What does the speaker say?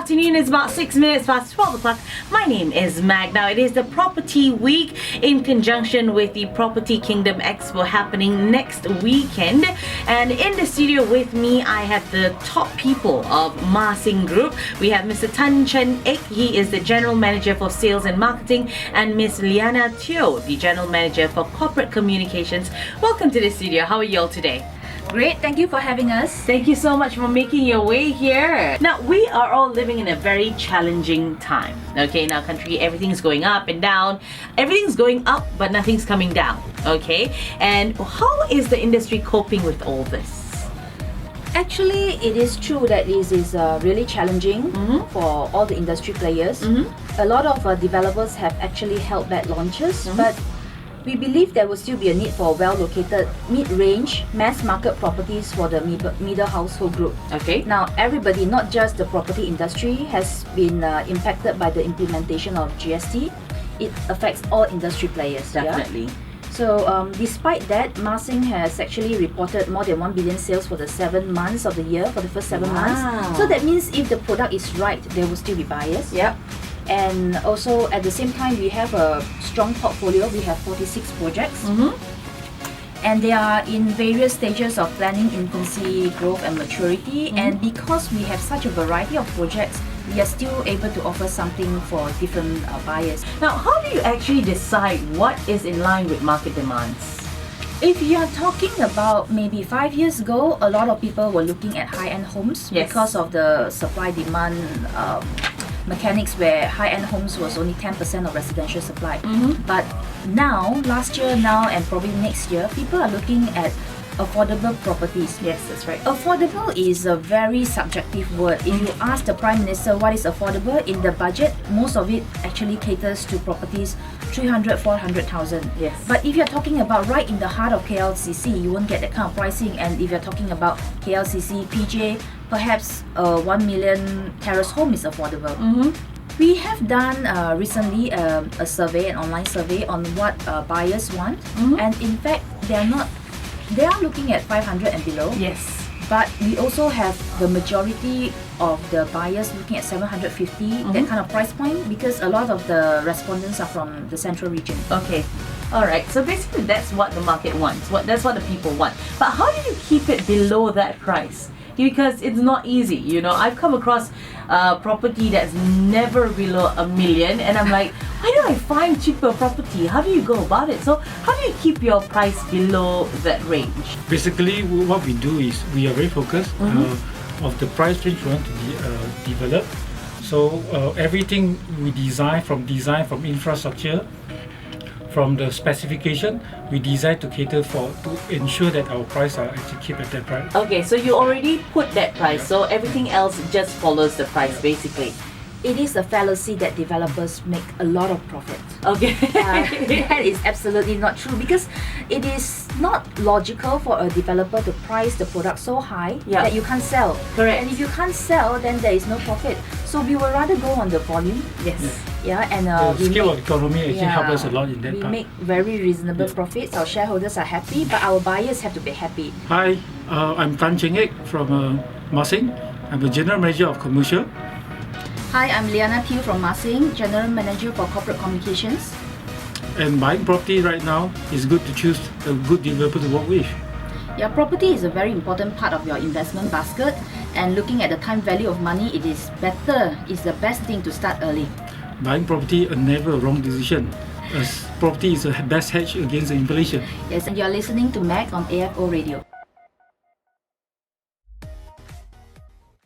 afternoon. It's about 6 minutes past 12 o'clock. My name is Mag. Now, it is the Property Week in conjunction with the Property Kingdom Expo happening next weekend. And in the studio with me, I have the top people of Mah Sing Group. We have Mr. Chen. He is the General Manager for Sales and Marketing, and Miss Lyanna, the General Manager for Corporate Communications. Welcome to the studio. How are you all today? Great, thank you for having us. Thank you so much for making your way here. Now, we are all living in a very challenging time. Okay, in our country, everything's going up and down. Everything's going up, but nothing's coming down. Okay, and how is the industry coping with all this? Actually, it is true that this is really challenging for all the industry players. A lot of developers have actually held back launches, but we believe there will still be a need for well-located, mid-range, mass-market properties for the middle household group. Okay. Now, everybody, not just the property industry, has been impacted by the implementation of GST. It affects all industry players. Definitely. Yeah? So, despite that, Mah Sing has actually reported more than 1 billion sales for the 7 months of the year, for the first 7 months. So that means if the product is right, there will still be buyers. Yep. And also at the same time, we have a strong portfolio. We have 46 projects, and they are in various stages of planning, infancy, growth and maturity. And because we have such a variety of projects, we are still able to offer something for different buyers. Now, how do you actually decide what is in line with market demands? If you are talking about maybe 5 years ago, a lot of people were looking at high-end homes because of the supply-demand mechanics, where high-end homes was only 10% of residential supply. But now, last year, now and probably next year, people are looking at affordable properties. Yes, that's right. Affordable is a very subjective word. If you ask the Prime Minister what is affordable in the budget, most of it actually caters to properties 300, 400,000. Yes. But if you're talking about right in the heart of KLCC, you won't get that kind of pricing. And if you're talking about KLCC, PJ, perhaps a 1 million terrace home is affordable. We have done recently a survey, an online survey on what buyers want, and in fact they are looking at 500 and below. Yes. But we also have the majority of the buyers looking at 750, that kind of price point, because a lot of the respondents are from the central region. Okay. Alright, so basically that's what the market wants. That's what the people want. But how do you keep it below that price? Because it's not easy, you know. I've come across property that's never below $1 million, and I'm like, why do I find cheaper property? How do you go about it? So how do you keep your price below that range? Basically, what we do is we are very focused of the price range we want to develop. So everything we design from infrastructure, from the specification, we design to cater to ensure that our price are actually kept at that price. Okay, so you already put that price, so everything else just follows the price basically. It is a fallacy that developers make a lot of profit. Okay. That is absolutely not true, because it is not logical for a developer to price the product so high that you can't sell. Correct. And if you can't sell, then there is no profit. So we would rather go on the volume. Yes. Yeah, and the scale of economy actually helps us a lot in that we part. make very reasonable profits. Our shareholders are happy, but our buyers have to be happy. Hi, I'm Chen from Mah Sing. I'm the General Manager of Commercial. Hi, I'm Lyanna from Mah Sing, General Manager for Corporate Communications. And buying property right now, is good to choose a good developer to work with. Yeah, property is a very important part of your investment basket, and looking at the time value of money, it is the best thing to start early. Buying property is never a wrong decision, as property is the best hedge against inflation. Yes, and you're listening to Mag on AFO Radio.